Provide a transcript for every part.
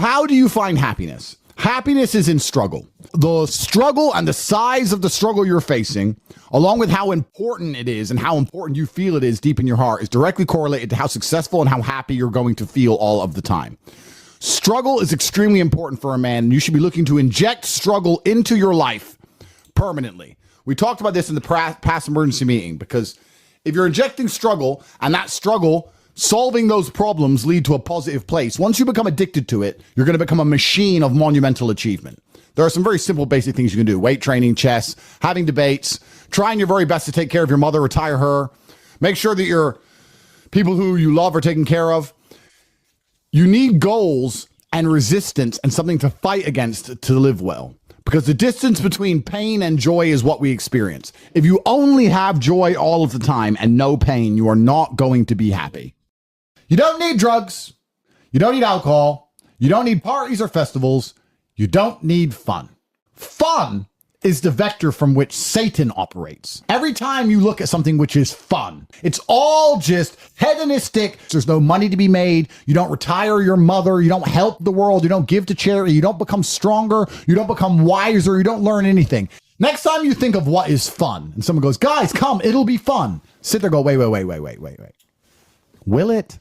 How do you find happiness? Happiness is in struggle. The struggle and the size of the struggle you're facing, along with how important it is and how important you feel it is deep in your heart, is directly correlated to how successful and how happy you're going to feel all of the time. Struggle is extremely important for a man, and you should be looking to inject struggle into your life permanently. We talked about this in the past emergency meeting, because if you're injecting struggle and that struggle solving those problems lead to a positive place, once you become addicted to it, you're going to become a machine of monumental achievement. There are some very simple, basic things you can do. Weight training, chess, having debates, trying your very best to take care of your mother, retire her, make sure that your people who you love are taken care of. You need goals and resistance and something to fight against to live well, because the distance between pain and joy is what we experience. If you only have joy all of the time and no pain, you are not going to be happy. You don't need drugs. You don't need alcohol. You don't need parties or festivals. You don't need fun. Fun is the vector from which Satan operates. Every time you look at something which is fun, it's all just hedonistic. There's no money to be made. You don't retire your mother. You don't help the world. You don't give to charity. You don't become stronger. You don't become wiser. You don't learn anything. Next time you think of what is fun and someone goes, guys, come, it'll be fun. Sit there, go, wait. Will it?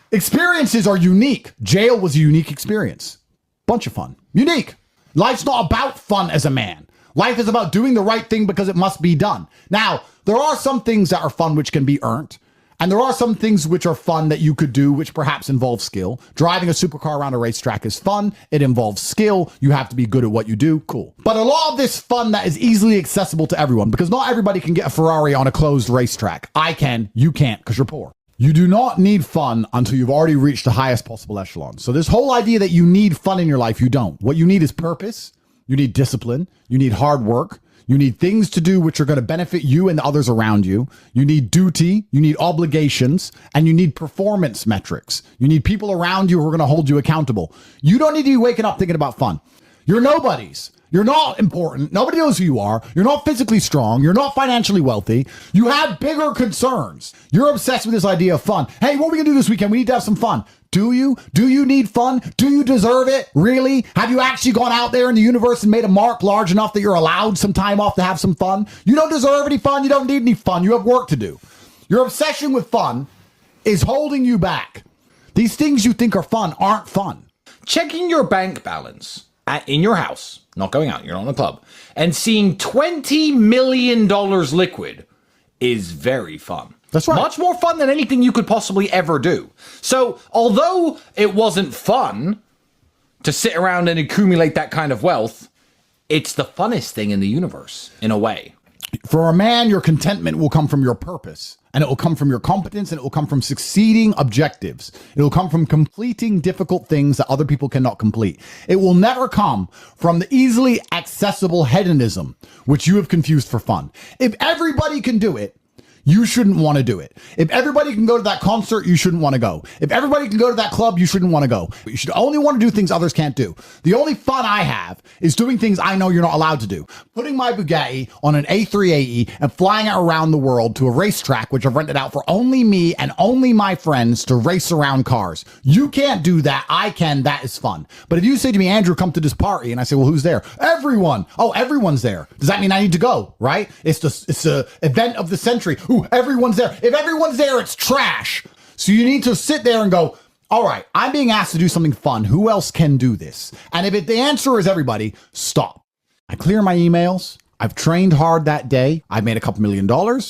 Experiences are unique. Jail was a unique experience. Bunch of fun. Unique. Life's not about fun as a man. Life is about doing the right thing because it must be done. Now, there are some things that are fun which can be earned. And there are some things which are fun that you could do which perhaps involve skill. Driving a supercar around a racetrack is fun. It involves skill. You have to be good at what you do. Cool. But a lot of this fun that is easily accessible to everyone, because not everybody can get a Ferrari on a closed racetrack. I can. You can't, because you're poor. You do not need fun until you've already reached the highest possible echelon. So this whole idea that you need fun in your life, you don't. What you need is purpose. You need discipline. You need hard work. You need things to do which are going to benefit you and the others around you. You need duty. You need obligations. And you need performance metrics. You need people around you who are going to hold you accountable. You don't need to be waking up thinking about fun. You're nobodies. You're not important. Nobody knows who you are. You're not physically strong. You're not financially wealthy. You have bigger concerns. You're obsessed with this idea of fun. Hey, what are we going to do this weekend? We need to have some fun. Do you? Do you need fun? Do you deserve it? Really? Have you actually gone out there in the universe and made a mark large enough that you're allowed some time off to have some fun? You don't deserve any fun. You don't need any fun. You have work to do. Your obsession with fun is holding you back. These things you think are fun aren't fun. Checking your bank balance in your house, not going out, you're not in a club, and seeing $20 million liquid is very fun. That's right. Much more fun than anything you could possibly ever do. So, although it wasn't fun to sit around and accumulate that kind of wealth, it's the funnest thing in the universe, in a way. For a man, your contentment will come from your purpose, and it will come from your competence, and it will come from succeeding objectives. It will come from completing difficult things that other people cannot complete. It will never come from the easily accessible hedonism, which you have confused for fun. If everybody can do it, you shouldn't want to do it. If everybody can go to that concert, you shouldn't want to go. If everybody can go to that club, you shouldn't want to go. But you should only want to do things others can't do. The only fun I have is doing things I know you're not allowed to do. Putting my Bugatti on an A380 and flying it around the world to a racetrack, which I've rented out for only me and only my friends to race around cars. You can't do that. I can. That is fun. But if you say to me, Andrew, come to this party, and I say, well, who's there? Everyone. Oh, everyone's there. Does that mean I need to go? Right? It's the event of the century. Ooh, everyone's there. If everyone's there, it's trash. So you need to sit there and go, all right, I'm being asked to do something fun. Who else can do this? And if the answer is everybody, stop. I clear my emails. I've trained hard that day. I've made a couple $1 million.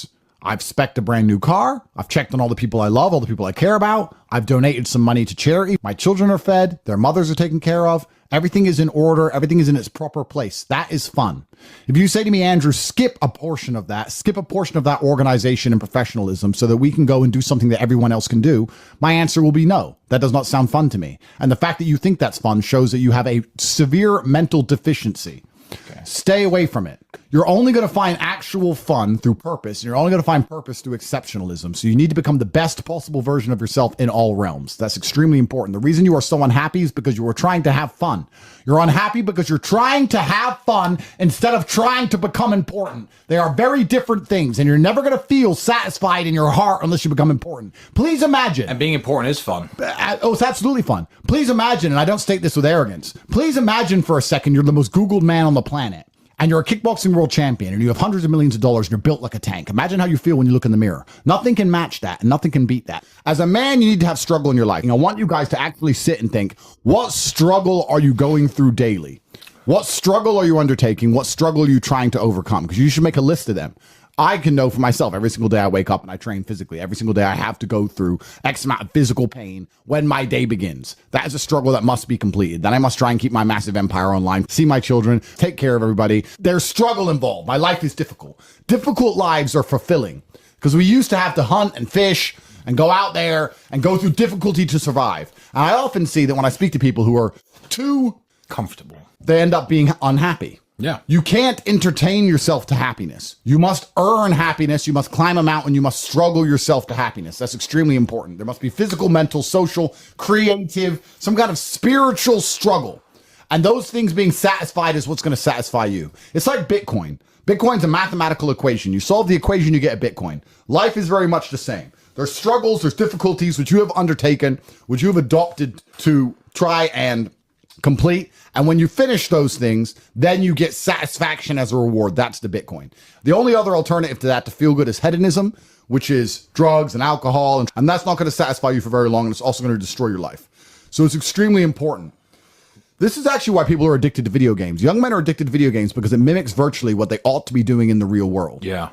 I've spec'd a brand new car. I've checked on all the people I love, all the people I care about. I've donated some money to charity. My children are fed. Their mothers are taken care of. Everything is in order. Everything is in its proper place. That is fun. If you say to me, Andrew, skip a portion of that organization and professionalism so that we can go and do something that everyone else can do, my answer will be no. That does not sound fun to me. And the fact that you think that's fun shows that you have a severe mental deficiency. Okay. Stay away from it. You're only going to find actual fun through purpose. And you're only going to find purpose through exceptionalism. So you need to become the best possible version of yourself in all realms. That's extremely important. The reason you are so unhappy is because you are trying to have fun. You're unhappy because you're trying to have fun instead of trying to become important. They are very different things, and you're never going to feel satisfied in your heart unless you become important. Please imagine. And being important is fun. Oh, it's absolutely fun. Please imagine, and I don't state this with arrogance, please imagine for a second you're the most Googled man on the planet. And you're a kickboxing world champion and you have hundreds of millions of dollars and you're built like a tank. Imagine how you feel when you look in the mirror. Nothing can match that and nothing can beat that. As a man, you need to have struggle in your life. And I want you guys to actually sit and think, what struggle are you going through daily? What struggle are you undertaking? What struggle are you trying to overcome? Because you should make a list of them. I can know for myself every single day I wake up and I train physically. Every single day I have to go through X amount of physical pain when my day begins. That is a struggle that must be completed. Then I must try and keep my massive empire online, see my children, take care of everybody. There's struggle involved. My life is difficult. Difficult lives are fulfilling because we used to have to hunt and fish and go out there and go through difficulty to survive. And I often see that when I speak to people who are too comfortable, they end up being unhappy. Yeah. You can't entertain yourself to happiness. You must earn happiness. You must climb a mountain. You must struggle yourself to happiness. That's extremely important. There must be physical, mental, social, creative, some kind of spiritual struggle. And those things being satisfied is what's going to satisfy you. It's like Bitcoin. Bitcoin's a mathematical equation. You solve the equation, you get a Bitcoin. Life is very much the same. There's struggles, there's difficulties which you have undertaken, which you have adopted to try and complete. And when you finish those things, then you get satisfaction as a reward. That's the Bitcoin. The only other alternative to that to feel good is hedonism, which is drugs and alcohol. And that's not going to satisfy you for very long. And it's also going to destroy your life. So it's extremely important. This is actually why people are addicted to video games. Young men are addicted to video games because it mimics virtually what they ought to be doing in the real world. Yeah.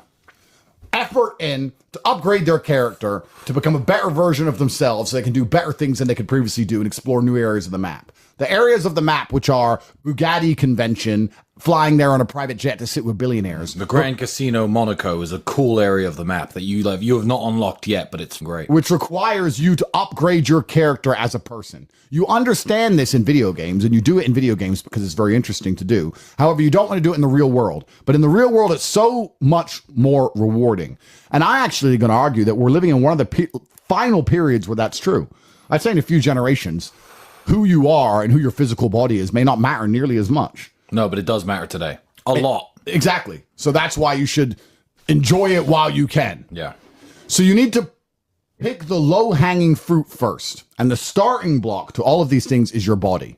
Effort in to upgrade their character, to become a better version of themselves so they can do better things than they could previously do and explore new areas of the map. The areas of the map, which are Bugatti convention, flying there on a private jet to sit with billionaires. The Grand Casino Monaco is a cool area of the map that you have not unlocked yet, but it's great. Which requires you to upgrade your character as a person. You understand this in video games, and you do it in video games because it's very interesting to do. However, you don't want to do it in the real world. But in the real world, it's so much more rewarding. And I actually going to argue that we're living in one of the final periods where that's true. I'd say in a few generations, who you are and who your physical body is may not matter nearly as much. No, but it does matter today. A lot. Exactly. So that's why you should enjoy it while you can. Yeah. So you need to pick the low-hanging fruit first. And the starting block to all of these things is your body.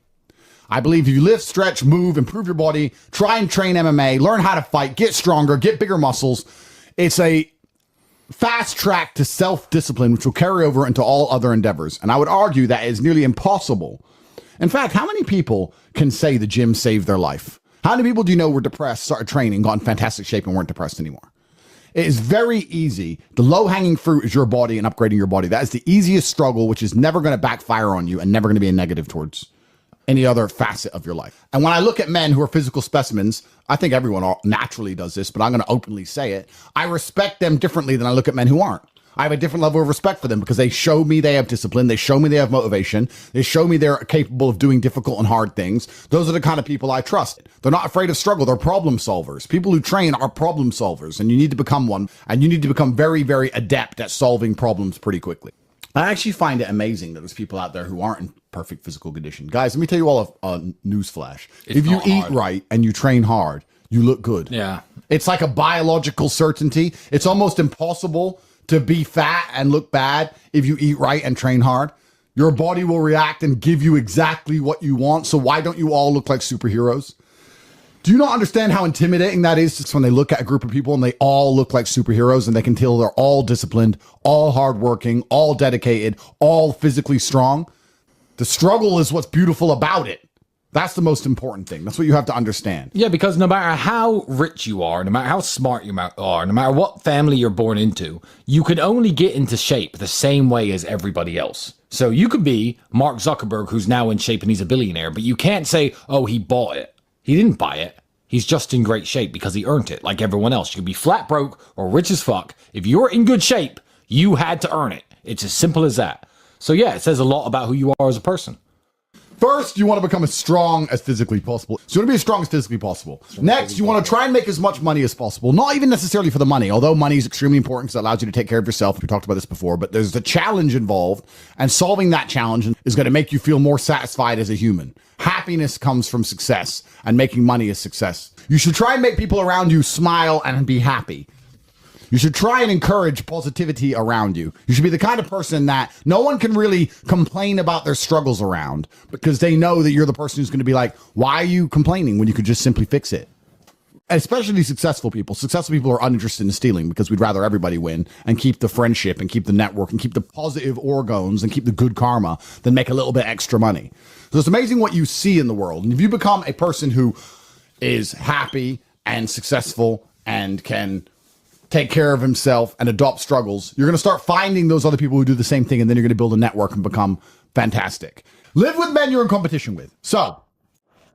I believe if you lift, stretch, move, improve your body, try and train MMA, learn how to fight, get stronger, get bigger muscles, it's a fast track to self-discipline, which will carry over into all other endeavors. And I would argue that is nearly impossible. In fact, how many people can say the gym saved their life? How many people do you know were depressed, started training, got in fantastic shape, and weren't depressed anymore? It is very easy. The low-hanging fruit is your body and upgrading your body. That is the easiest struggle, which is never going to backfire on you and never going to be a negative towards any other facet of your life. And when I look at men who are physical specimens, I think everyone naturally does this, but I'm going to openly say it. I respect them differently than I look at men who aren't. I have a different level of respect for them because they show me they have discipline. They show me they have motivation. They show me they're capable of doing difficult and hard things. Those are the kind of people I trust. They're not afraid of struggle. They're problem solvers. People who train are problem solvers, and you need to become one. And you need to become very, very adept at solving problems pretty quickly. I actually find it amazing that there's people out there who aren't in perfect physical condition. Guys, let me tell you all a news flash. If you eat right and you train hard, you look good. Yeah. It's like a biological certainty. It's almost impossible to be fat and look bad if you eat right and train hard. Your body will react and give you exactly what you want. So why don't you all look like superheroes? Do you not understand how intimidating that is just when they look at a group of people and they all look like superheroes and they can tell they're all disciplined, all hardworking, all dedicated, all physically strong? The struggle is what's beautiful about it. That's the most important thing. That's what you have to understand. Yeah, because no matter how rich you are, no matter how smart you are, no matter what family you're born into, you can only get into shape the same way as everybody else. So you could be Mark Zuckerberg, who's now in shape and he's a billionaire, but you can't say, oh, he bought it. He didn't buy it. He's just in great shape because he earned it, like everyone else. You could be flat broke or rich as fuck. If you're in good shape, you had to earn it. It's as simple as that. So yeah, it says a lot about who you are as a person. First, you want to become as strong as physically possible. So you want to be as strong as physically possible. Next, you want to try and make as much money as possible. Not even necessarily for the money, although money is extremely important because it allows you to take care of yourself. We talked about this before, but there's a challenge involved, and solving that challenge is going to make you feel more satisfied as a human. Happiness comes from success, and making money is success. You should try and make people around you smile and be happy. You should try and encourage positivity around you. You should be the kind of person that no one can really complain about their struggles around because they know that you're the person who's going to be like, why are you complaining when you could just simply fix it? Especially successful people. Successful people are uninterested in stealing because we'd rather everybody win and keep the friendship and keep the network and keep the positive orgons and keep the good karma than make a little bit extra money. So it's amazing what you see in the world. And if you become a person who is happy and successful and can take care of himself and adopt struggles, you're going to start finding those other people who do the same thing, and then you're going to build a network and become fantastic. Live with men you're in competition with. So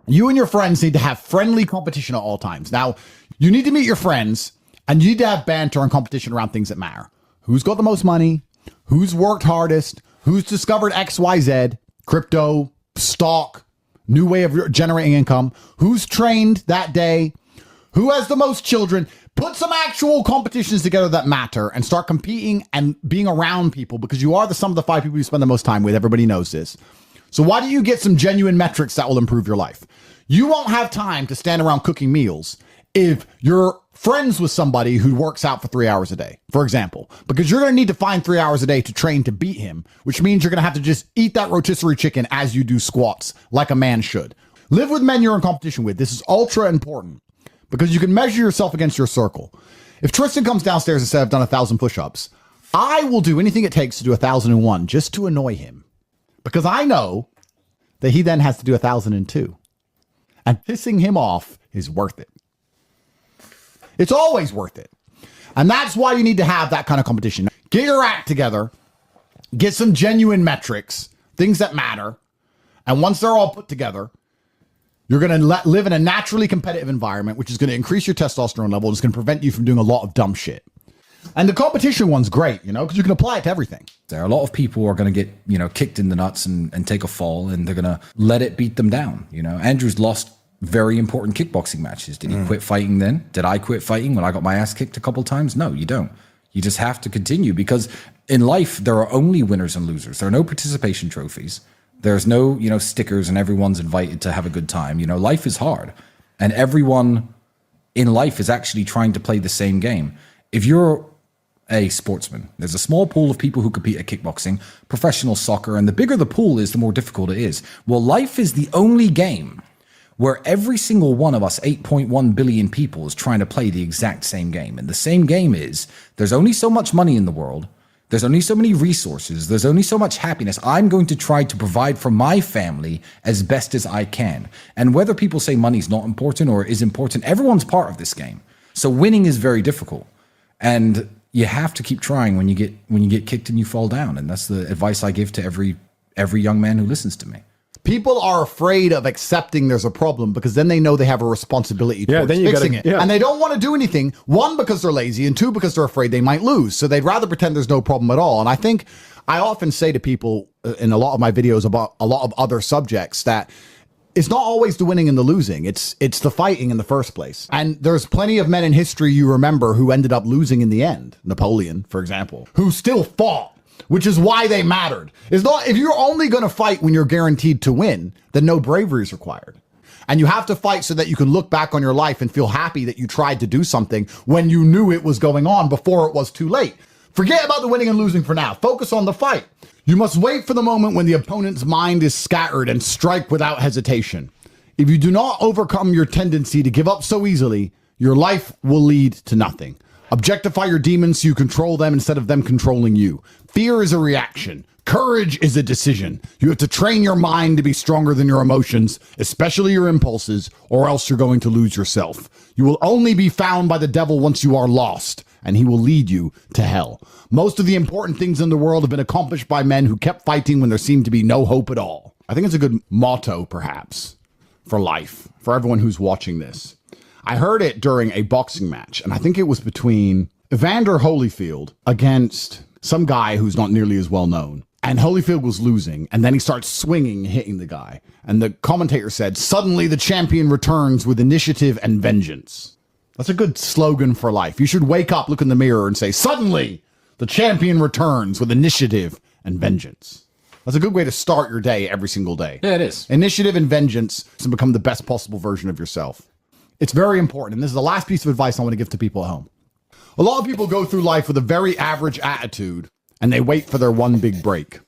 you and your friends need to have friendly competition at all times. Now, you need to meet your friends, and you need to have banter and competition around things that matter. Who's got the most money? Who's worked hardest? Who's discovered XYZ, crypto, stock, new way of generating income? Who's trained that day? Who has the most children? Put some actual competitions together that matter and start competing and being around people, because you are the sum of the 5 people you spend the most time with. Everybody knows this. So why don't you get some genuine metrics that will improve your life? You won't have time to stand around cooking meals if you're friends with somebody who works out for 3 hours a day, for example, because you're going to need to find 3 hours a day to train to beat him, which means you're going to have to just eat that rotisserie chicken as you do squats like a man should. Live with men you're in competition with. This is ultra important, because you can measure yourself against your circle. If Tristan comes downstairs and says, I've done 1,000 push-ups, I will do anything it takes to do 1,001 just to annoy him, because I know that he then has to do 1,002. And pissing him off is worth it. It's always worth it. And that's why you need to have that kind of competition. Get your act together, get some genuine metrics, things that matter. And once they're all put together, you're going to live in a naturally competitive environment, which is going to increase your testosterone level. And it's going to prevent you from doing a lot of dumb shit. And the competition one's great, because you can apply it to everything. There are a lot of people who are going to get, kicked in the nuts and take a fall, and they're going to let it beat them down. Andrew's lost very important kickboxing matches. Did he quit fighting then? Did I quit fighting when I got my ass kicked a couple times? No, you don't. You just have to continue, because in life, there are only winners and losers. There are no participation trophies. There's no, stickers and everyone's invited to have a good time. Life is hard, and everyone in life is actually trying to play the same game. If you're a sportsman, there's a small pool of people who compete at kickboxing, professional soccer, and the bigger the pool is, the more difficult it is. Well, life is the only game where every single one of us, 8.1 billion people, is trying to play the exact same game. And the same game is, there's only so much money in the world. There's only so many resources. There's only so much happiness. I'm going to try to provide for my family as best as I can. And whether people say money's not important or is important, everyone's part of this game. So winning is very difficult. And you have to keep trying when you get kicked and you fall down. And that's the advice I give to every young man who listens to me. People are afraid of accepting there's a problem, because then they know they have a responsibility towards fixing it. Yeah. And they don't want to do anything, one, because they're lazy, and two, because they're afraid they might lose. So they'd rather pretend there's no problem at all. And I think I often say to people in a lot of my videos about a lot of other subjects that it's not always the winning and the losing. It's the fighting in the first place. And there's plenty of men in history you remember who ended up losing in the end. Napoleon, for example, who still fought, which is why they mattered. It's not, if you're only going to fight when you're guaranteed to win, then no bravery is required. And you have to fight so that you can look back on your life and feel happy that you tried to do something when you knew it was going on before it was too late. Forget about the winning and losing for now. Focus on the fight. You must wait for the moment when the opponent's mind is scattered and strike without hesitation. If you do not overcome your tendency to give up so easily, your life will lead to nothing. Objectify your demons so you control them instead of them controlling you. Fear is a reaction. Courage is a decision. You have to train your mind to be stronger than your emotions, especially your impulses, or else you're going to lose yourself. You will only be found by the devil once you are lost, and he will lead you to hell. Most of the important things in the world have been accomplished by men who kept fighting when there seemed to be no hope at all. I think it's a good motto, perhaps, for life, for everyone who's watching this. I heard it during a boxing match, and I think it was between Evander Holyfield against some guy who's not nearly as well known. And Holyfield was losing, and then he starts swinging, hitting the guy. And the commentator said, "Suddenly the champion returns with initiative and vengeance." That's a good slogan for life. You should wake up, look in the mirror, and say, "Suddenly the champion returns with initiative and vengeance." That's a good way to start your day every single day. Yeah, it is. Initiative and vengeance to become the best possible version of yourself. It's very important. And this is the last piece of advice I want to give to people at home. A lot of people go through life with a very average attitude, and they wait for their one big break.